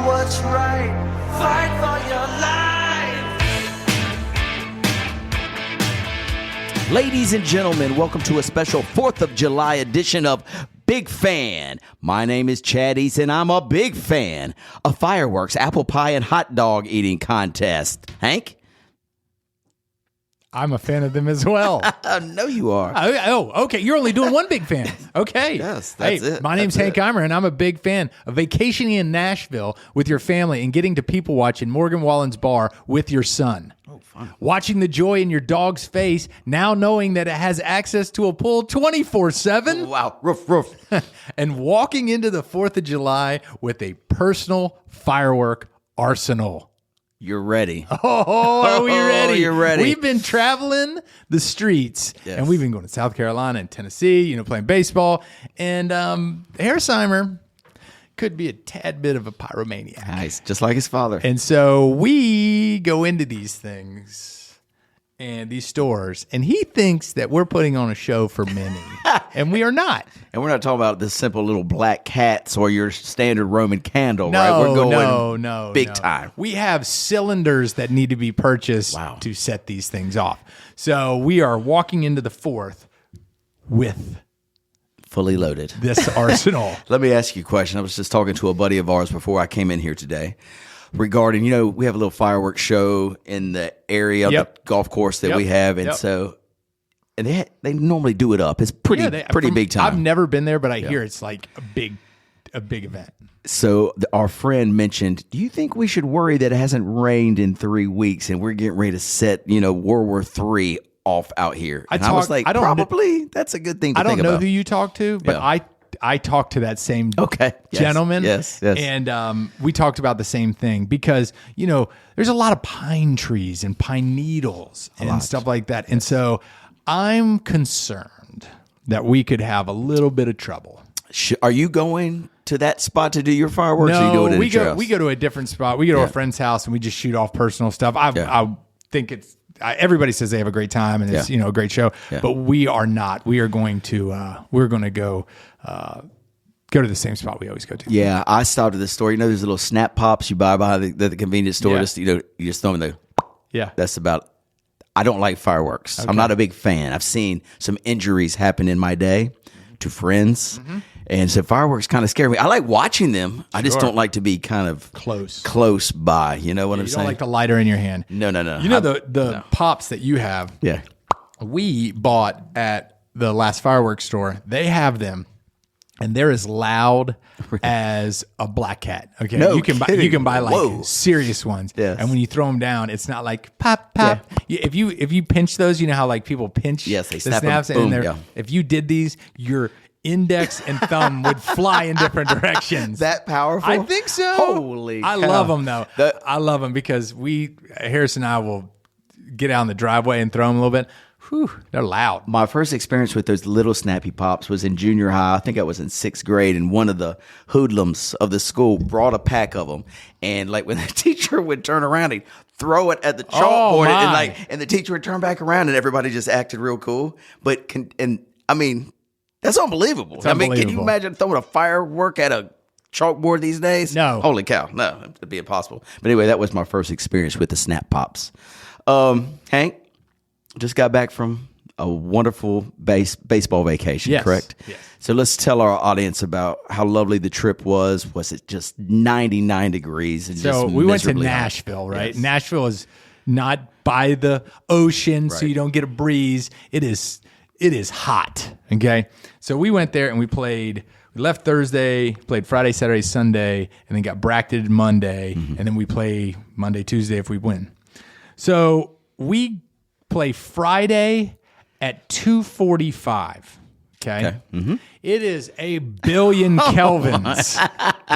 what's right. Fight for your life. Ladies and gentlemen, welcome to a special 4th of July edition of Big Fan. My name is Chad East, and I'm a big fan of fireworks, apple pie, and hot dog eating contest. Hank? I'm a fan of them as well. I know you are. Oh, okay. You're only doing one big fan. Okay. Yes, that's it. My name's Hank Eimer, and I'm a big fan of vacationing in Nashville with your family and getting to people watch in Morgan Wallen's bar with your son. Oh, fun. Watching the joy in your dog's face, now knowing that it has access to a pool 24/7. Wow. Roof. And walking into the 4th of July with a personal firework arsenal. You're ready. Oh, are we ready? You're ready. We've been traveling the streets, and we've been going to South Carolina and Tennessee, playing baseball. And Hersheimer could be a tad bit of a pyromaniac. Nice, just like his father. And so we go into these things and these stores, and he thinks that we're putting on a show for many, and we are not. And we're not talking about the simple little black cats or your standard Roman candle, right? We're going big time. We have cylinders that need to be purchased to set these things off. So we are walking into the 4th with fully loaded this arsenal. Let me ask you a question. I was just talking to a buddy of ours before I came in here today regarding, we have a little fireworks show in the area of the golf course that we have. And so, and they normally do it up. It's pretty big time. I've never been there, but I hear it's like a big event. So our friend mentioned, do you think we should worry that it hasn't rained in 3 weeks and we're getting ready to set, World War III off out here? And I was like, probably that's a good thing to think about. I don't know who you talk to, but I talked to that same gentleman. Yes. And we talked about the same thing because, there's a lot of pine trees and pine needles and stuff like that. And so I'm concerned that we could have a little bit of trouble. Are you going to that spot to do your fireworks? No, or you doing it we go to a different spot. We go to a friend's house and we just shoot off personal stuff. I think it's, everybody says they have a great time and it's a great show, but we are not. We are going to go to the same spot we always go to. Yeah, I stopped at the store. Those little snap pops you buy behind the convenience store. Yeah. Just you just throw them in the. Yeah, that's about. I don't like fireworks. Okay. I'm not a big fan. I've seen some injuries happen in my day to friends, and so fireworks kind of scare me. I like watching them. I just don't like to be kind of close by. You know what I'm saying? You don't like the lighter in your hand. No. The pops that you have. Yeah, we bought at the last fireworks store. They have them. And they're as loud as a black cat. Okay, you can buy like serious ones. Yes. And when you throw them down, it's not like pop pop. Yeah. If you pinch those, you know how like people pinch. Yes, they the snap snaps them. Boom, and if you did these, your index and thumb would fly in different directions. That powerful? I think so. Holy cow. I love them though. I love them because Harris and I will get out in the driveway and throw them a little bit. Whew, they're loud. My first experience with those little snappy pops was in junior high. I think I was in 6th grade, and one of the hoodlums of the school brought a pack of them. And like when the teacher would turn around, he'd throw it at the chalkboard, and the teacher would turn back around, and everybody just acted real cool. But that's unbelievable. Can you imagine throwing a firework at a chalkboard these days? No. Holy cow. No, it'd be impossible. But anyway, that was my first experience with the snap pops. Hank? Just got back from a wonderful baseball vacation, correct? Yes. So let's tell our audience about how lovely the trip was. Was it just 99 degrees? And so we went to Nashville, right? Yes. Nashville is not by the ocean, so you don't get a breeze. It is hot, okay? So we went there and we left Thursday, played Friday, Saturday, Sunday, and then got bracketed Monday, and then we play Monday, Tuesday if we win. So we play Friday at 2:45. Okay. Mm-hmm. It is a billion kelvins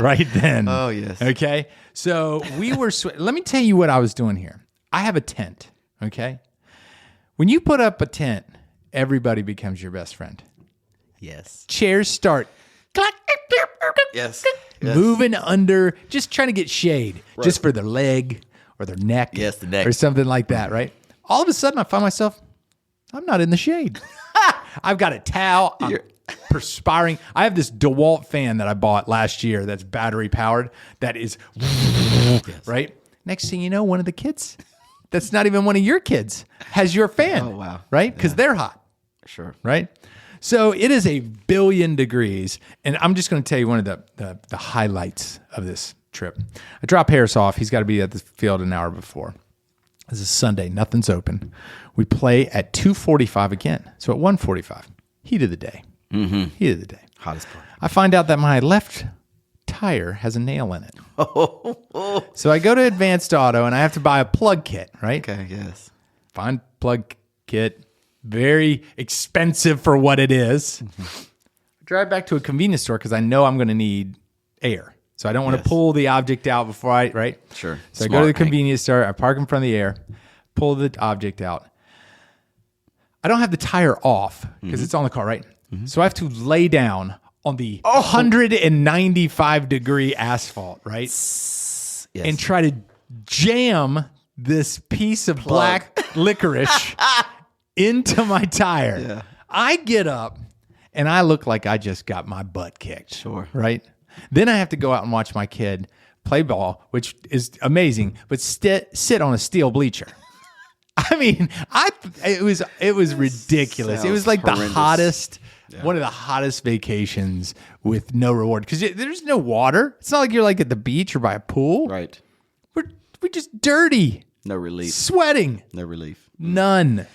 right then. Oh, yes. Okay. So we were, let me tell you what I was doing here. I have a tent. Okay. When you put up a tent, everybody becomes your best friend. Yes. Chairs start yes. moving under, just trying to get shade, just for their leg or their neck. Yes, the neck. Or something like that, right? All of a sudden, I find myself, I'm not in the shade. I've got a towel. perspiring. I have this DeWalt fan that I bought last year that's battery powered. That is right. Next thing you know, one of the kids, that's not even one of your kids, has your fan. Oh, wow. Right? Because they're hot. Sure. Right? So it is 1 billion degrees. And I'm just going to tell you one of the highlights of this trip. I drop Harris off. He's got to be at the field an hour before. This is Sunday. Nothing's open. We play at 2:45 again. So at 1:45, heat of the day. Mm-hmm. Heat of the day. Hottest part. I find out that my left tire has a nail in it. So I go to Advanced Auto and I have to buy a plug kit, right? Okay, yes. Find plug kit. Very expensive for what it is. I drive back to a convenience store because I know I'm going to need air. So I don't want to pull the object out before right? Sure. So I go to the convenience store, I park in front of the air, pull the object out. I don't have the tire off because it's on the car, right? Mm-hmm. So I have to lay down on the 195 degree asphalt, right? Yes. And try to jam this piece of black licorice into my tire. Yeah. I get up and I look like I just got my butt kicked. Sure. Right? Then I have to go out and watch my kid play ball, which is amazing, but sit on a steel bleacher. I mean, it was ridiculous. It was like horrendous. the hottest, one of the hottest vacations with no reward because there's no water. It's not like you're like at the beach or by a pool. Right. We're just dirty, No relief. sweating, No relief. none.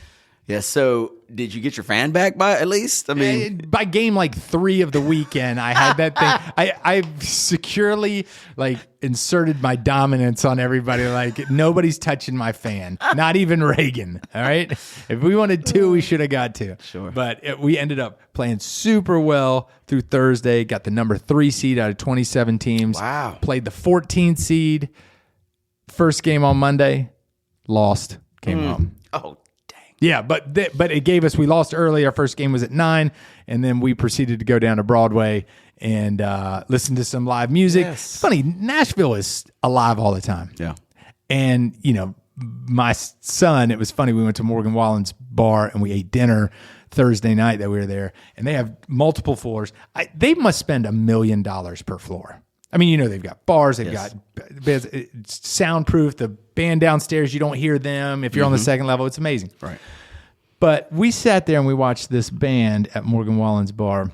Yeah, so did you get your fan back by at least? I mean, By game like 3 of the weekend, I had that thing. I securely like inserted my dominance on everybody. Like nobody's touching my fan, not even Reagan. All right. If we wanted 2, we should have got 2. Sure. But we ended up playing super well through Thursday. Got the number 3 seed out of 27 teams. Wow. Played the 14th seed. First game on Monday, lost. Came home. oh, Yeah, but it gave us. We lost early. Our first game was at 9, and then we proceeded to go down to Broadway and listen to some live music. Yes. It's funny, Nashville is alive all the time. yeah. And my son. It was funny. We went to Morgan Wallen's bar and we ate dinner Thursday night that we were there, and they have multiple floors. They must spend $1 million per floor. I mean, they've got bars, they've got it's soundproof. The band downstairs, you don't hear them. If you're on the second level, it's amazing. Right. But we sat there and we watched this band at Morgan Wallen's bar,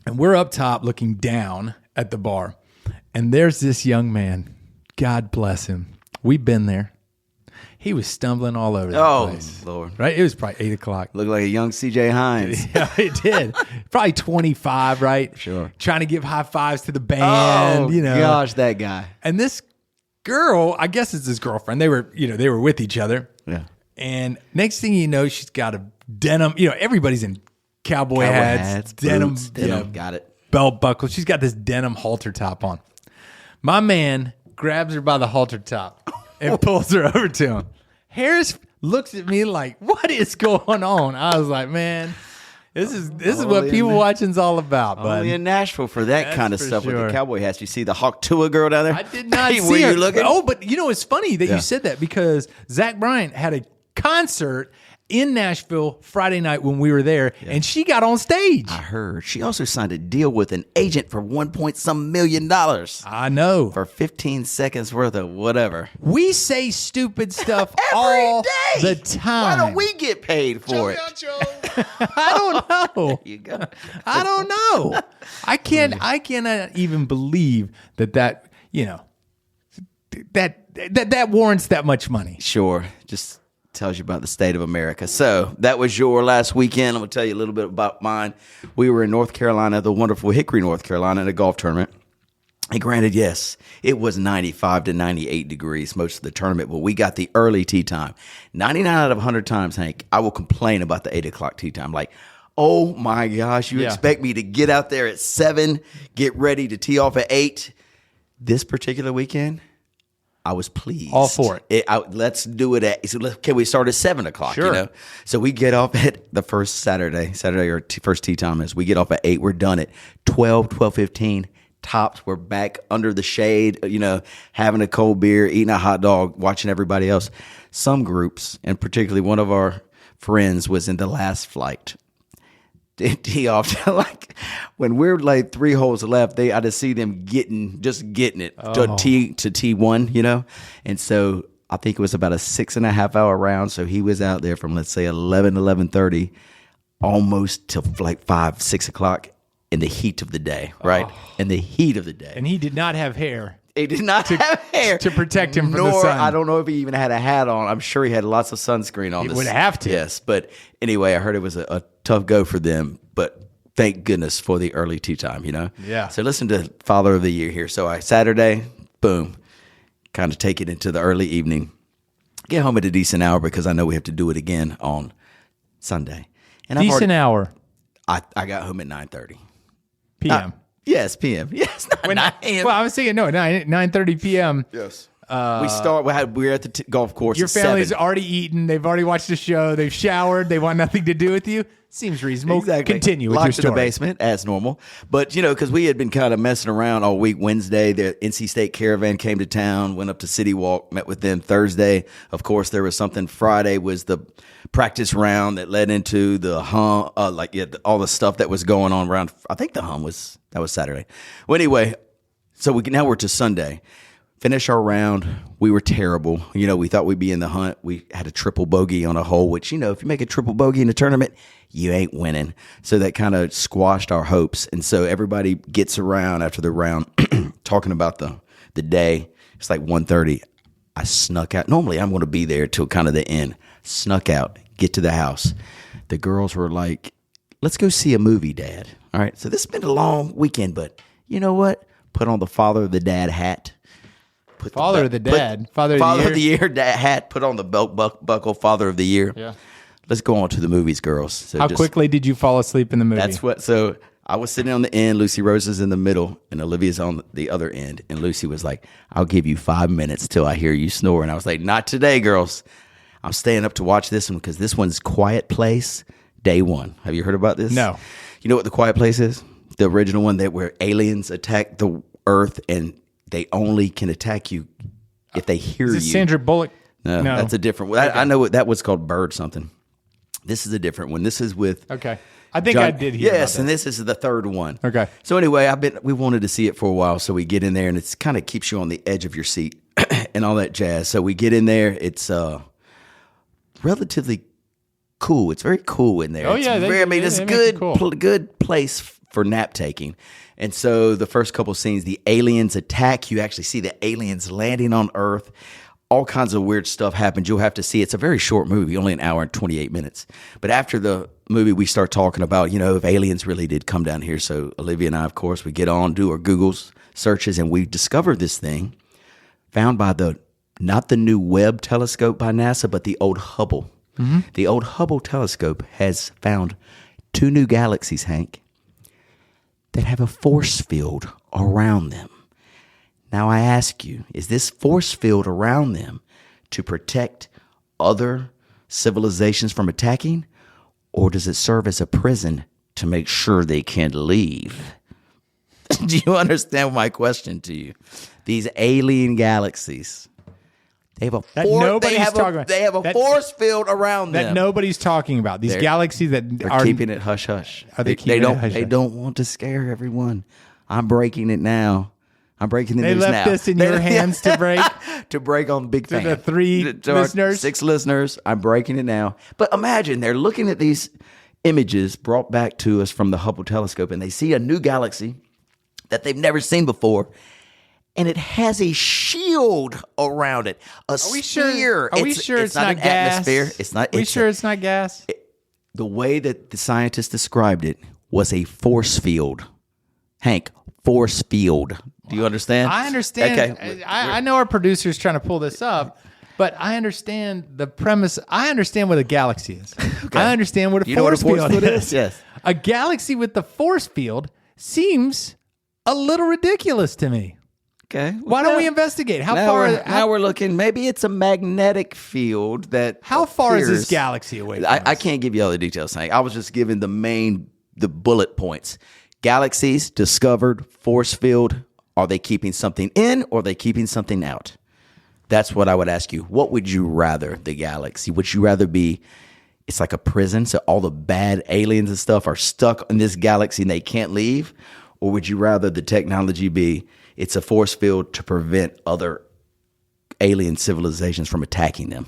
and we're up top looking down at the bar, and there's this young man. God bless him. We've been there. He was stumbling all over the place. Oh, Lord. Right? It was probably 8 o'clock. Looked like a young C.J. Hines. Yeah, it did. Probably 25, right? Sure. Trying to give high fives to the band, Oh, gosh, that guy. And this girl, I guess it's his girlfriend. They were with each other. Yeah. And next thing you know, she's got a denim, everybody's in cowboy hats, denim, boots, denim. Got it. belt buckle. She's got this denim halter top on. My man grabs her by the halter top and pulls her over to him. Harris looks at me like, what is going on? I was like, man, this is what people watching's all about, bud. Only in Nashville for that That's kind of for stuff with sure. the cowboy hats. You see the Hawk Tua girl down there? I did not Hey, see were her. you looking? Oh, but it's funny that Yeah. you said that because Zach Bryant had a concert in Nashville Friday night when we were there, and she got on stage. I heard. She also signed a deal with an agent for $1 million I know. for 15 seconds worth of whatever. We say stupid stuff Every all day. the time. Why don't we get paid for it? I don't know. You go. I don't know. I cannot even believe that warrants that much money. Sure. Just tells you about the state of America. So that was your last weekend. I'm going to tell you a little bit about mine. We were in North Carolina, the wonderful Hickory, North Carolina, in a golf tournament. And granted, yes, it was 95 to 98 degrees most of the tournament, but we got the early tee time. 99 out of 100 times, Hank, I will complain about the 8 o'clock tee time. Like, oh my gosh, you expect me to get out there at 7, get ready to tee off at 8? This particular weekend, I was pleased. All for it. Let's do it can we start at 7 o'clock? Sure. So we get off at the first Saturday or first tee time is we get off at 8. We're done at 12:15. Tops. We're back under the shade, having a cold beer, eating a hot dog, watching everybody else. Some groups, and particularly one of our friends, was in the last flight. tee off. Like when we're like 3 holes left, I just see them getting it to T1, you know? And so I think it was about a 6.5 hour round. So he was out there from, let's say 11:30, almost till like 5, 6 o'clock in the heat of the day, right? In the heat of the day. And he did not have hair. He did not have hair to protect him from the sun. I don't know if he even had a hat on. I'm sure he had lots of sunscreen on. He would have to. Yes, but anyway, I heard it was a tough go for them, but thank goodness for the early tee time, you know? Yeah. So listen to Father of the Year here. So Saturday, boom, kind of take it into the early evening. Get home at a decent hour because I know we have to do it again on Sunday. And decent hour. I got home at 9:30 p.m. Yes, p.m. Yes, not 9 a.m. Well, I was thinking, no, 9:30 p.m. Yes. We're at the golf course. Your at family's 7. already eaten. They've already watched the show. They've showered. They want nothing to do with you. Seems reasonable. Exactly. Continue with Locked your story. in the basement as normal. But, you know, because we had been kind of messing around all week. Wednesday, the NC State Caravan came to town, went up to City Walk, met with them. Thursday, of course, there was something. Friday was the practice round that led into the hum, all the stuff that was going on around. I think the hum was Saturday. Well, anyway, so now we're to Sunday. Finish our round. We were terrible. You know, we thought we'd be in the hunt. We had a triple bogey on a hole, which, you know, if you make a triple bogey in a tournament, you ain't winning. So that kind of squashed our hopes. And so everybody gets around after the round talking about the day. It's like 1:30. I snuck out. Normally, I'm going to be there till kind of the end. Snuck out. Get to the house. The girls were like, let's go see a movie, Dad. All right. So this has been a long weekend, but you know what? Put on the Father of the Dad hat. Father of the Year hat. Put on the belt buckle. Father of the Year. Yeah. Let's go on to the movies, girls. So how quickly did you fall asleep in the movie? So I was sitting on the end. Lucy Rose is in the middle, and Olivia's on the other end. And Lucy was like, "I'll give you 5 minutes till I hear you snore." And I was like, "Not today, girls. I'm staying up to watch this one because this one's Quiet Place, Day 1. Have you heard about this? No. You know what the Quiet Place is? The original one where aliens attack the Earth and they only can attack you if they hear you. Is this Sandra Bullock? No, that's a different one. I know that was called Bird something. This is a different one. This is with Okay. I think I did hear Yes, about and this is the third one. Okay. So anyway, we wanted to see it for a while, so we get in there and it's kind of keeps you on the edge of your seat and all that jazz. So we get in there. It's relatively cool. It's very cool in there. Oh, yeah. It's a good place for nap taking. And so the first couple scenes, the aliens attack. You actually see the aliens landing on Earth. All kinds of weird stuff happens. You'll have to see. It's a very short movie, only an hour and 28 minutes. But after the movie, we start talking about, you know, if aliens really did come down here. So Olivia and I, of course, we get on, do our Google searches, and we discover this thing found by not the new Webb telescope by NASA, but the old Hubble. Mm-hmm. The old Hubble telescope has found 2 new galaxies, Hank, that have a force field around them. Now I ask you, is this force field around them to protect other civilizations from attacking, or does it serve as a prison to make sure they can't leave? Do you understand my question to you? These alien galaxies, they have a force field around them that nobody's talking about. These galaxies that are keeping it hush hush. Are they keeping it hush hush? They don't want to scare everyone. I'm breaking it now. I'm breaking the news now. They left this in your hands to break? To break on Big Fan. To the 3 listeners? 6 listeners. I'm breaking it now. But imagine they're looking at these images brought back to us from the Hubble telescope, and they see a new galaxy that they've never seen before, and it has a shield around it. Are we sure it's not an gas? Atmosphere. It's not. Are we sure it's not gas? The way that the scientists described it was a force field. Hank, force field. Do you understand? I understand. Okay. I know our producer's trying to pull this up, but I understand the premise. I understand what a galaxy is. Okay. I understand what a force field is. Yes. A galaxy with the force field seems a little ridiculous to me. Okay. Why don't we investigate? Now we're looking. Maybe it's a magnetic field that. How far is this galaxy away from us? I can't give you all the details, Hank. I was just giving the bullet points. Galaxies discovered, force field. Are they keeping something in or are they keeping something out? That's what I would ask you. What would you rather, the galaxy? Would you rather be it's like a prison, so all the bad aliens and stuff are stuck in this galaxy and they can't leave? Or would you rather the technology be it's a force field to prevent other alien civilizations from attacking them?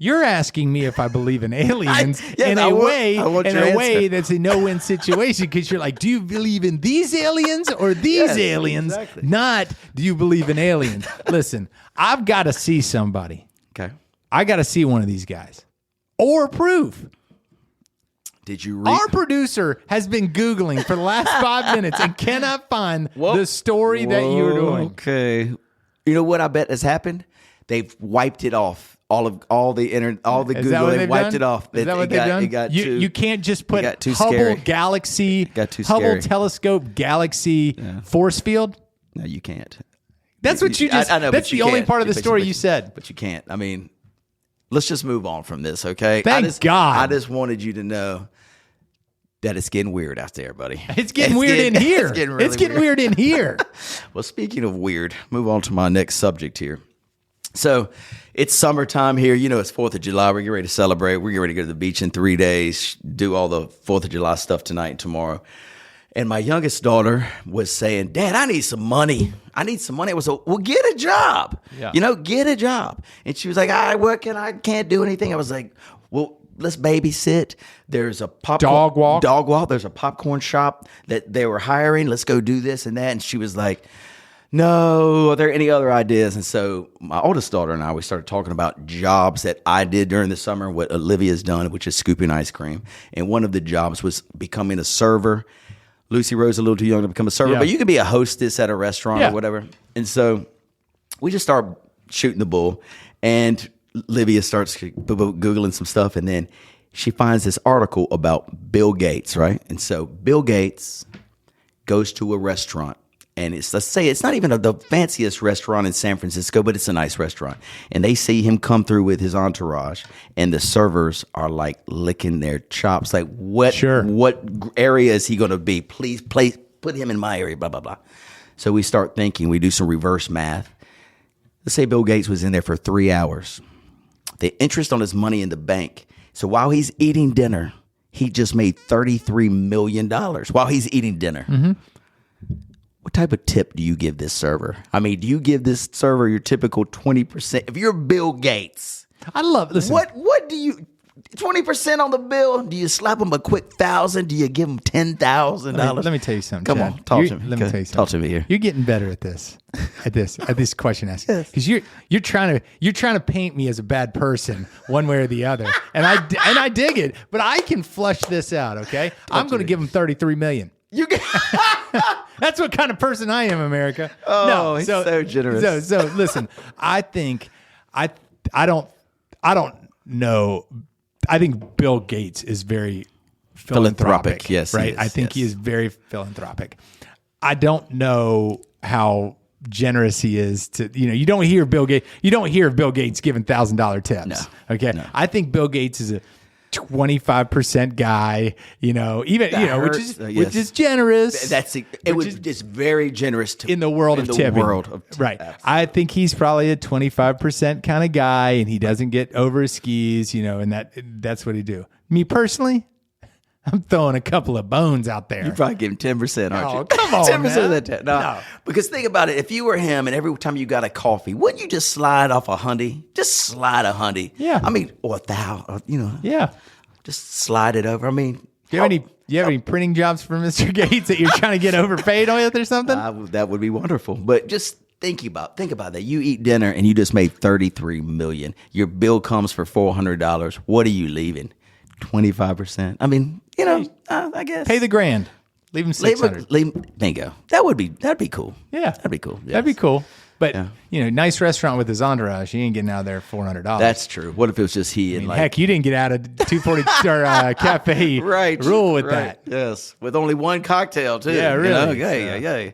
You're asking me if I believe in aliens Yes, in I a want- way I want your way answer. that's a no-win situation, because you're like, do you believe in these aliens or these Yes, aliens? exactly. Not, do you believe in aliens? Listen, I've got to see somebody. Okay. I got to see one of these guys or proof. Did you read? Our producer has been Googling for the last 5 minutes and cannot find the story that you're doing. Okay. You know what I bet has happened? They've wiped it off. All the Is that Google, what they they've wiped done? it off. Is that what they've done? It got you can't just put got too Hubble scary. Galaxy, got too Hubble scary. Telescope Galaxy force field. No, you can't. That's what you just. I know, that's but you the only can't. part of the But story you said. But you can't. I mean, let's just move on from this, okay? Thank God. I just wanted you to know that it's getting weird out there, buddy. It's getting weird in here. It's getting really weird in here. Well, speaking of weird, move on to my next subject here. So it's summertime here. You know, it's 4th of July. We're getting ready to celebrate. We're getting ready to go to the beach in 3 days, do all the 4th of July stuff tonight and tomorrow. And my youngest daughter was saying, Dad, I need some money. I need some money. I was like, well, get a job. Yeah. You know, get a job. And she was like, I can't do anything. I was like, well, let's babysit. There's a Dog walk. Dog walk. There's a popcorn shop that they were hiring. Let's go do this and that. And she was like, no, are there any other ideas? And so my oldest daughter and I, we started talking about jobs that I did during the summer, what Olivia's done, which is scooping ice cream. And one of the jobs was becoming a server. Lucy Rose a little too young to become a server, but you could be a hostess at a restaurant or whatever. And so we just start shooting the bull, and Olivia starts Googling some stuff, and then she finds this article about Bill Gates, right? And so Bill Gates goes to a restaurant, and let's say it's not even the fanciest restaurant in San Francisco, but it's a nice restaurant. And they see him come through with his entourage, and the servers are like licking their chops. Like, what area is he going to be? Please put him in my area, blah, blah, blah. So we start thinking, we do some reverse math. Let's say Bill Gates was in there for 3 hours. The interest on his money in the bank. So while he's eating dinner, he just made $33 million while he's eating dinner. Mm-hmm. What type of tip do you give this server? I mean, do you give this server your typical 20%? If you're Bill Gates, I love. Listen, what do you 20% on the bill? Do you slap him a quick $1,000? Do you give him $10,000? Let me tell you something. Come Chad. on, talk to me. Let me tell you something. Talk to me here. You're getting better at this, at this question asking, because you're trying to paint me as a bad person one way or the other, and I dig it, but I can flush this out. Okay, I'm going to give him $33 million. You get That's what kind of person I am, America. Oh, no, he's so generous. So listen, I think I don't know. I think Bill Gates is very philanthropic. Yes, right. he is, I think yes. he is very philanthropic. I don't know how generous he is to. You don't hear Bill Gates. You don't hear Bill Gates giving $1,000 tips. No. Okay. No. I think Bill Gates is a 25% guy, which is generous. It's very generous to, in the world of tipping. Right. Absolutely. I think he's probably a 25% kind of guy, and he doesn't get over his skis, and that's what he do. Me personally, I'm throwing a couple of bones out there. You probably give him 10%, aren't you? Oh, come on, 10% man. of that. No. Because think about it. If you were him and every time you got a coffee, wouldn't you just slide off $100? Just slide $100. Yeah. I mean, or $1,000, Yeah. Just slide it over. I mean. Do you have any printing jobs for Mr. Gates that you're trying to get overpaid with or something? That would be wonderful. But just think about that. You eat dinner and you just made $33 million. Your bill comes for $400. What are you leaving? 25%. I mean, I guess Pay the grand. Leave him $600. Bingo. That'd be cool. Yeah. That'd be cool. Yes. That'd be cool. But, nice restaurant with his entourage. He ain't getting out of there $400. That's true. What if it was just he and heck, you didn't get out of 240 Cafe right, rule with that. Yes, with only one cocktail too. Yeah, really. Yeah.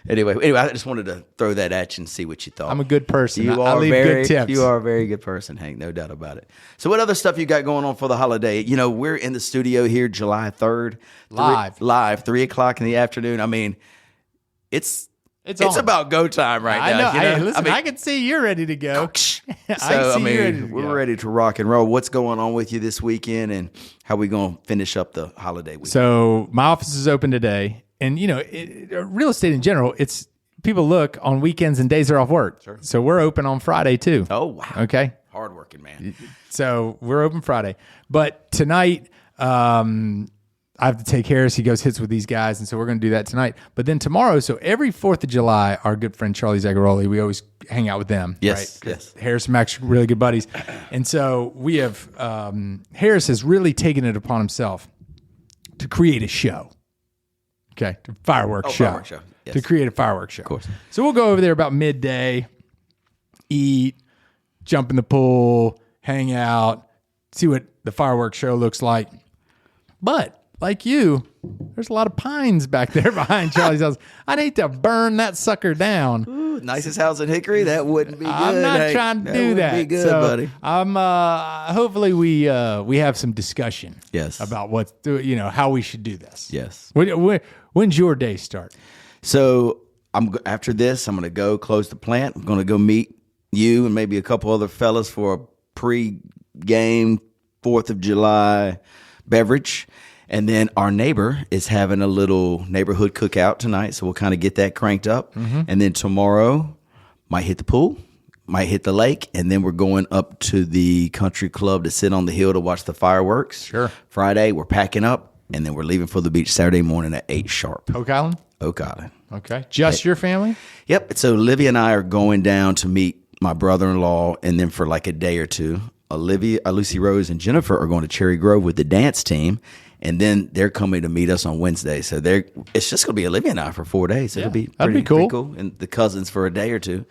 Anyway, I just wanted to throw that at you and see what you thought. I'm a good person. You I are leave good tips. You are a very good person, Hank. No doubt about it. So, what other stuff you got going on for the holiday? We're in the studio here, July 3rd, live, 3:00 in the afternoon. I mean, it's on. about go time right now. I know. I Listen, I can see you're ready to go. So, see you ready to we're go. ready to rock and roll. What's going on with you this weekend, and how we going to finish up the holiday week? So my office is open today, and real estate in general, it's people look on weekends and days they're off work. Sure. So we're open on Friday too. Oh, wow. Okay. Hardworking, man. So we're open Friday, but tonight I have to take Harris. He goes hits with these guys, and so we're going to do that tonight. But then tomorrow, so every 4th of July, our good friend Charlie Zagaroli, we always hang out with them. Yes, right? yes. Harris and Max are really good buddies, and so we have Harris has really taken it upon himself to create a show. Okay, fireworks show. Fireworks show. Yes. To create a fireworks show. Of course. So we'll go over there about midday, eat, jump in the pool, hang out, see what the fireworks show looks like. But like you, there's a lot of pines back there behind Charlie's house. I'd hate to burn that sucker down. Ooh, nicest house in Hickory. That wouldn't be good. I'm not trying to do that. Would be good, so buddy. I'm hopefully we have some discussion. Yes. About how we should do this. Yes. When's your day start? So after this, I'm going to go close the plant. I'm going to go meet you and maybe a couple other fellas for a pre-game 4th of July beverage. And then our neighbor is having a little neighborhood cookout tonight, so we'll kind of get that cranked up. Mm-hmm. And then tomorrow, might hit the pool, might hit the lake, and then we're going up to the country club to sit on the hill to watch the fireworks. Sure. Friday, we're packing up, and then we're leaving for the beach Saturday morning at 8 sharp. Oak Island? Oak Island. Okay. Just your family? Yep. So Olivia and I are going down to meet my brother-in-law, and then for like a day or two, Lucy Rose and Jennifer are going to Cherry Grove with the dance team. And then they're coming to meet us on Wednesday. So it's just going to be Olivia and I for 4 days. It'll be that'd be cool. pretty cool. And the cousins for a day or two.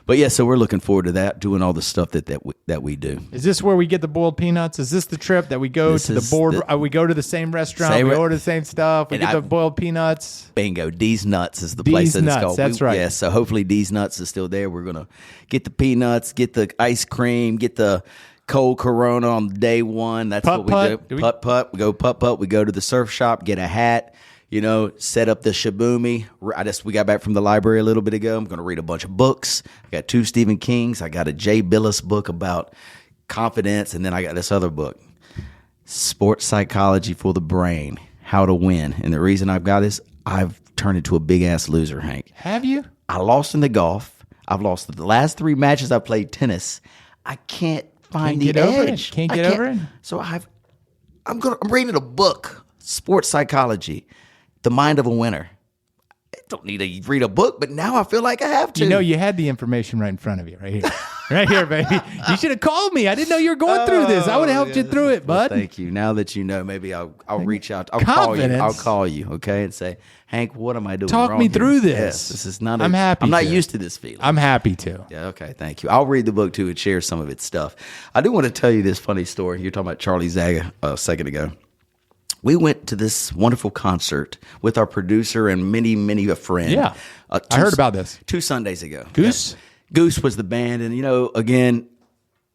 But yeah, so we're looking forward to that, doing all the stuff that we do. Is this where we get the boiled peanuts? Is this the trip that we go to the board? We go to the same restaurant. We order the same stuff. We get the boiled peanuts. Bingo. D's Nuts is the place that it's called. That's right. Yeah, so hopefully D's Nuts is still there. We're going to get the peanuts, get the ice cream, get the cold Corona on day one. That's what we do. Putt-putt. We go putt-putt. We go to the surf shop, get a hat, set up the shaboomy. We got back from the library a little bit ago. I'm going to read a bunch of books. I got 2 Stephen Kings. I got a Jay Billis book about confidence, and then I got this other book, Sports Psychology for the Brain, How to Win. And the reason I've got this, I've turned into a big-ass loser, Hank. Have you? I lost in the golf. I've lost the last 3 matches I played tennis. I can't find the edge. Can't get over it. So I'm reading a book, Sports Psychology, The Mind of a Winner. I don't need to read a book, but now I feel like I have to. You had the information right in front of you, right here. Right here, baby. You should have called me. I didn't know you were going through this. I would have helped you through it, bud. Well, thank you. Now that you know, maybe I'll reach out. I'll call you, okay, and say, Hank, what am I doing wrong? Talk me through this. Yes, this is not. I'm happy. I'm not used to this feeling. I'm happy to. Yeah. Okay. Thank you. I'll read the book too and share some of its stuff. I do want to tell you this funny story. You're talking about Charlie Zaga a second ago. We went to this wonderful concert with our producer and many a friend. Yeah, I heard about this 2 Sundays ago. Goose? Yeah. Goose was the band, and again,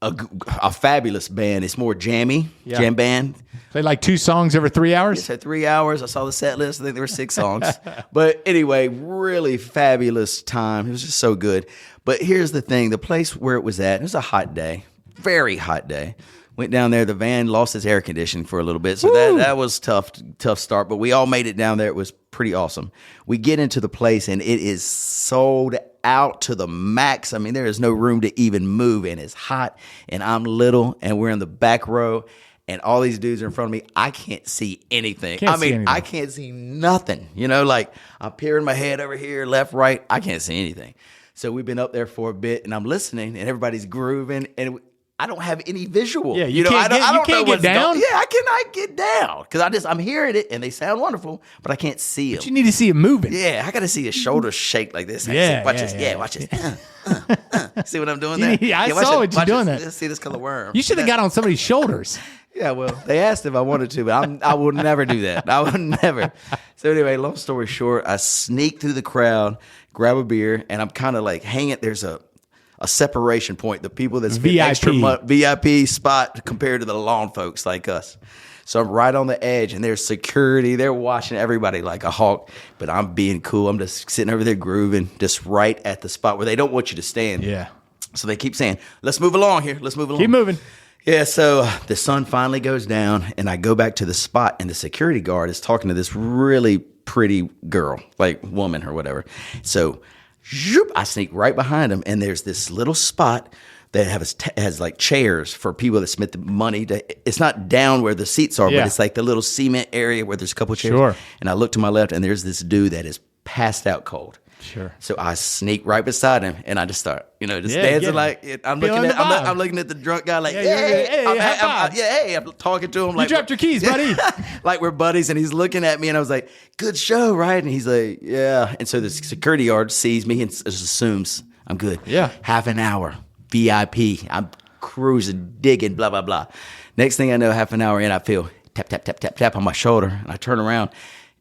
a fabulous band. It's more jam band. Played like 2 songs over 3 hours? It said 3 hours. I saw the set list. I think there were 6 songs. But anyway, really fabulous time. It was just so good. But here's the thing. The place where it was at, it was a hot day, very hot day. Went down there. The van lost its air conditioning for a little bit. So that was tough start. But we all made it down there. It was pretty awesome. We get into the place, and it is sold out to the max. I mean, there is no room to even move, and it's hot, and I'm little, and we're in the back row, and all these dudes are in front of me. I can't see anything. I can't see nothing. Like I'm peering my head over here, left, right. I can't see anything. So we've been up there for a bit, and I'm listening, and everybody's grooving, and I don't have any visual. Yeah, I don't know what's get down. Yeah, I cannot get down because I'm hearing it and they sound wonderful, but I can't see them. But you need to see it moving. Yeah, I got to see his shoulders shake like this. Watch this. See what I'm doing there? Yeah, I saw what you're doing there. Let's see this color worm. You should have got on somebody's shoulders. Yeah, well, they asked if I wanted to, but I would never do that. I would never. So anyway, long story short, I sneak through the crowd, grab a beer, and I'm kind of like hanging. There's a separation point, the people that's VIP spot compared to the lawn folks like us. So I'm right on the edge, and there's security. They're watching everybody like a hawk, but I'm being cool. I'm just sitting over there grooving, just right at the spot where they don't want you to stand. Yeah. So they keep saying, let's move along here. Let's move along. Keep moving. Yeah, so the sun finally goes down, and I go back to the spot, and the security guard is talking to this really pretty girl, like woman or whatever. So I sneak right behind him, and there's this little spot that has like chairs for people that submit the money. It's not down where the seats are, Yeah. but it's like the little cement area where there's a couple chairs. Sure. And I look to my left, and there's this dude that is passed out cold. Sure. So I sneak right beside him, and I just start, just Yeah, dancing get like I'm looking Feeling at the vibe. I'm looking at the drunk guy like, Yeah, hey, high five. I'm talking to him You like dropped your keys, buddy. like we're buddies, and he's looking at me, and I was like, good show, right? And he's like, yeah. And so the security guard sees me and just assumes I'm good. Yeah. Half an hour, VIP. I'm cruising, digging, blah blah blah. Next thing I know, half an hour in, I feel tap tap tap tap tap on my shoulder, and I turn around.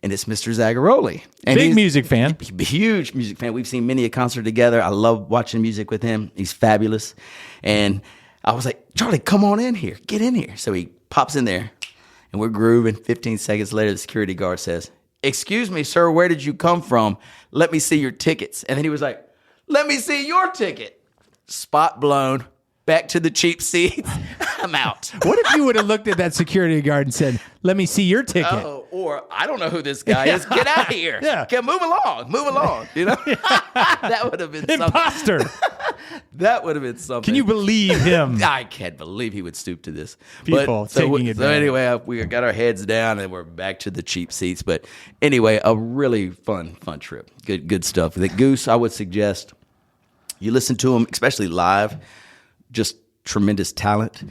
And it's Mr. Zagaroli. And Big he's music fan. Huge music fan. We've seen many a concert together. I love watching music with him. He's fabulous. And I was like, Charlie, come on in here. Get in here. So he pops in there, and we're grooving. 15 seconds later, the security guard says, excuse me, sir, where did you come from? Let me see your tickets. And then he was like, let me see your ticket. Spot blown. Back to the cheap seats. I'm out. What if you would have looked at that security guard and said, let me see your ticket? Oh, or I don't know who this guy is. Get out of here. Yeah. Okay, move along. Move along. That would have been something. Imposter. That would have been something. Can you believe him? I can't believe he would stoop to this. People taking advantage. So anyway, we got our heads down and we're back to the cheap seats. But anyway, a really fun trip. Good stuff. The Goose, I would suggest you listen to him, especially live. Just tremendous talent,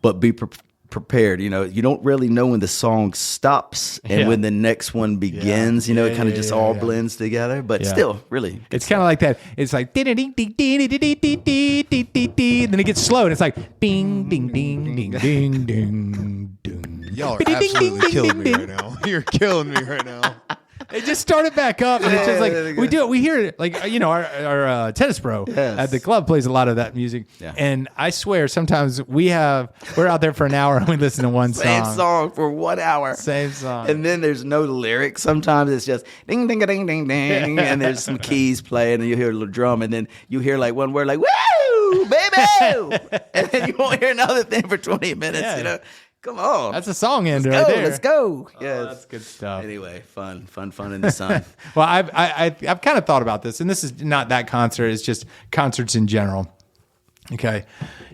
but be prepared. You don't really know when the song stops and when the next one begins. It kind of just all blends together, but still, really. It's kind of like that. It's like, and then it gets slow, and it's like, ding, ding, ding, ding, ding, ding, ding. Y'all are absolutely killing me right now. You're killing me right now. It just started back up, and it's just like we do it. We hear it, like our tennis pro at the club plays a lot of that music, and I swear sometimes we're out there for an hour and we listen to one Same song for 1 hour. Same song, and then there's no lyrics. Sometimes it's just ding ding ding ding ding, and there's some keys playing, and you hear a little drum, and then you hear like one word like "woo, baby," and then you won't hear another thing for 20 minutes. Come on. That's a song ender right there. Let's go. Yeah, that's good stuff. Anyway, fun in the sun. Well, I've kind of thought about this, and this is not that concert. It's just concerts in general. Okay.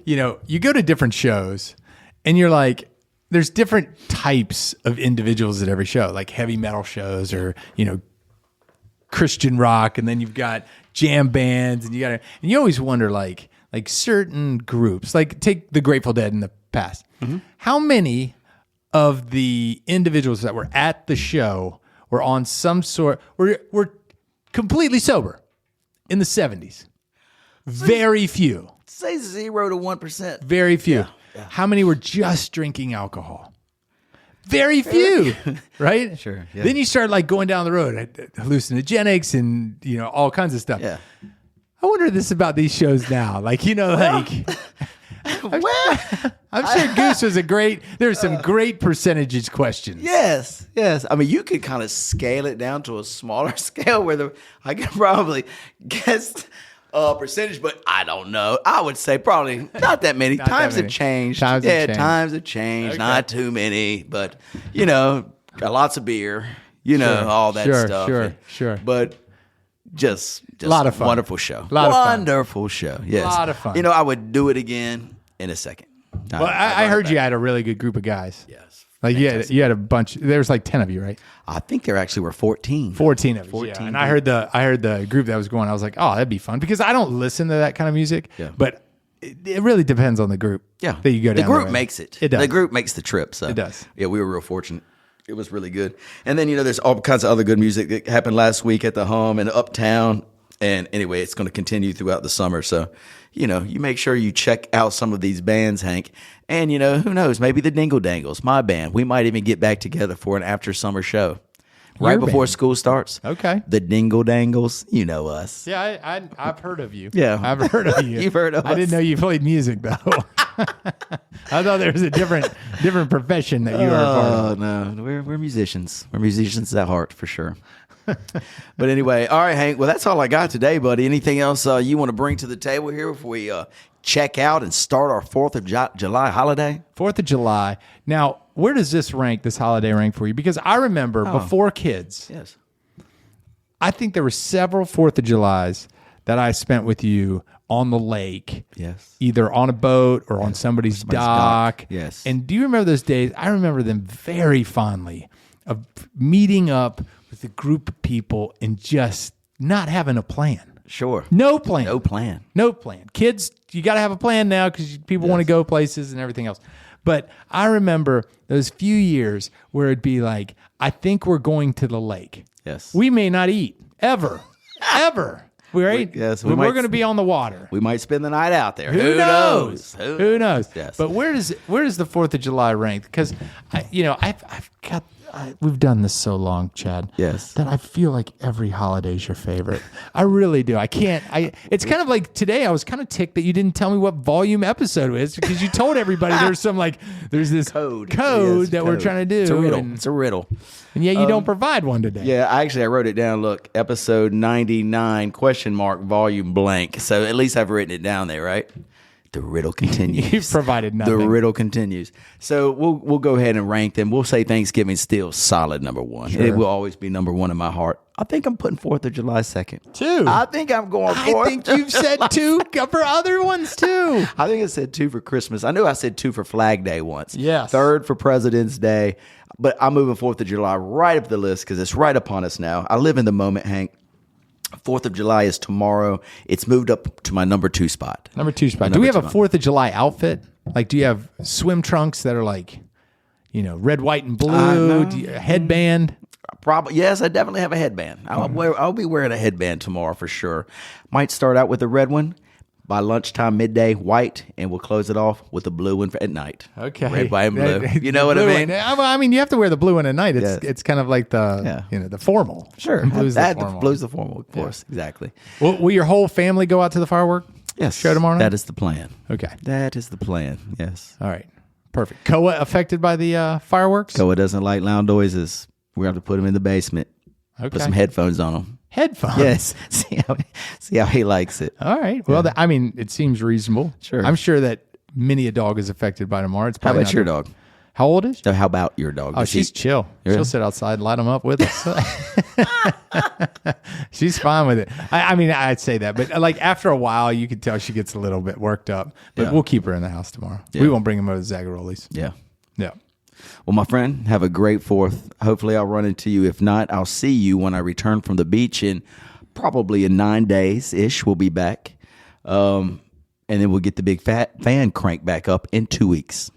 You go to different shows, and you're like, there's different types of individuals at every show, like heavy metal shows or, Christian rock. And then you've got jam bands, and you always wonder, like certain groups, like take the Grateful Dead in the past. Mm-hmm. How many of the individuals that were at the show were on some sort, were completely sober in the 70s? Very few. Say 0 to 1%. Very few. Yeah. How many were just drinking alcohol? Very few, right? Sure. Yeah. Then you start like going down the road, hallucinogenics and all kinds of stuff. Yeah. I wonder this about these shows now. I'm sure Goose was there's some great percentages questions. Yes. I mean, you could kind of scale it down to a smaller scale where I could probably guess a percentage, but I don't know. I would say probably not that many. Times have changed. Times have changed. Okay. Not too many, but got lots of beer, all that stuff. Sure. But just a lot of fun. Wonderful show. Wonderful show. Yes. A lot of fun. I would do it again in a second. Well, I heard you had a really good group of guys. Yes. Like you had a bunch. There was like 10 of you, right? I think there actually were 14. 14 of you. 14. Yeah. And I heard the group that was going. I was like, oh, that'd be fun because I don't listen to that kind of music. Yeah. But it really depends on the group. Yeah. That you go down. The group makes it. It does. The group makes the trip. So it does. Yeah, we were real fortunate. It was really good. And then there's all kinds of other good music that happened last week at the Hum and Uptown. And anyway, it's going to continue throughout the summer. So, you make sure you check out some of these bands, Hank. And, who knows, maybe the Dingle Dangles, my band. We might even get back together for an after summer show. Right before school starts. Okay. The Dingle Dangles, you know us. Yeah, I've heard of you. Yeah. I've heard of you. You've heard of us. I didn't know you played music, though. I thought there was a different profession that you were a part of. Oh, no. We're musicians. We're musicians at heart, for sure. But anyway, all right, Hank. Well, that's all I got today, buddy. Anything else you want to bring to the table here before we check out and start our 4th of July holiday? 4th of July. Now, where does this holiday rank for you? Because I remember before kids, Yes. I think there were several 4th of Julys that I spent with you on the lake. Yes. Either on a boat or on somebody's dock. Yes. And do you remember those days? I remember them very fondly of meeting up with a group of people and just not having a plan. Sure. No plan. No plan. No plan. Kids, you got to have a plan now because people want to go places and everything else. But I remember those few years where it'd be like, I think we're going to the lake. Yes. We may not eat ever, ever. Right? Yes. We're going to be on the water. We might spend the night out there. Who knows? Who knows? Yes. But where does the 4th of July rank? Because we've done this so long, Chad. Yes. That I feel like every holiday is your favorite. I really do. I can't. It's kind of like today. I was kind of ticked that you didn't tell me what volume episode it is because you told everybody there's this code Yes, that we're trying to do. It's a riddle. It's a riddle. And yet you don't provide one today. Yeah, I wrote it down. Look, episode 99, volume blank. So at least I've written it down there, right? The riddle continues. You've provided nothing. The riddle continues. So we'll go ahead and rank them. We'll say Thanksgiving's still solid number 1. Sure. It will always be number 1 in my heart. I think I'm putting 4th of July second. 2. I think I'm going 4th. I think you've said 2 for other ones too. I think I said 2 for Christmas. I knew I said 2 for Flag Day once. Yes. 3rd for President's Day. But I'm moving 4th of July right up the list because it's right upon us now. I live in the moment, Hank. 4th of July is tomorrow. It's moved up to my number 2 spot. Number 2 spot. Do we have a 4th of July outfit? Like, do you have swim trunks that are like, red, white, and blue? No. Do you, a headband? Probably yes. I definitely have a headband. I'll be wearing a headband tomorrow for sure. Might start out with a red one. By lunchtime, midday, white, and we'll close it off with a blue one at night. Okay, red, white, and blue. You know what I mean? I mean, you have to wear the blue one at night. It's kind of like the the formal. Sure, blue's the formal. Blue's the formal, of course. Yeah. Exactly. Will your whole family go out to the firework? Yes. Show tomorrow night? That is the plan. Okay. That is the plan. Yes. All right. Perfect. Koa affected by the fireworks? Koa doesn't like loud noises. We're going to have to put him in the basement. Okay. Put some headphones on him. Headphones? Yes. See how he likes it. All right. Well, I mean, it seems reasonable. Sure. I'm sure that many a dog is affected by tomorrow. It's How probably about not your the- dog? How old is she? So how about your dog? Oh, she's chill. Really? She'll sit outside and light them up with us. She's fine with it. I mean, I'd say that, but like after a while, you could tell she gets a little bit worked up. But we'll keep her in the house tomorrow. Yeah. We won't bring him over to Zagarolis. Yeah. Yeah. Well, my friend, have a great 4th. Hopefully I'll run into you. If not, I'll see you when I return from the beach in probably in 9 days-ish. We'll be back. And then we'll get the big fat fan crank back up in 2 weeks.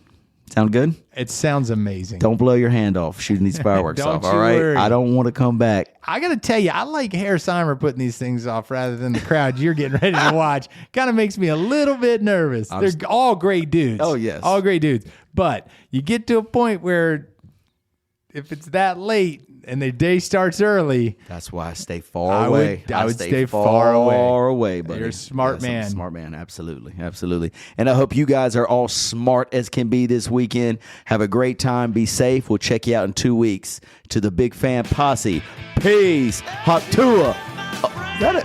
Sound good? It sounds amazing. Don't blow your hand off shooting these fireworks Don't off, you all right? worry. I don't want to come back. I got to tell you, I like Harrisheimer putting these things off rather than the crowd you're getting ready to watch. Kind of makes me a little bit nervous. They're all great dudes. Oh, yes. All great dudes. But you get to a point where if it's that late and the day starts early, That's why I stay far away. I would stay far away, buddy. You're a smart I'm a man. smart man, absolutely, absolutely. And I hope you guys are all smart as can be this weekend. Have a great time. Be safe. We'll check you out in 2 weeks. To the Big Fan Posse. Peace. Hatua. Oh, is that it?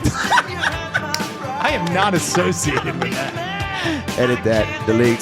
I am not associated with that. Edit that. Delete.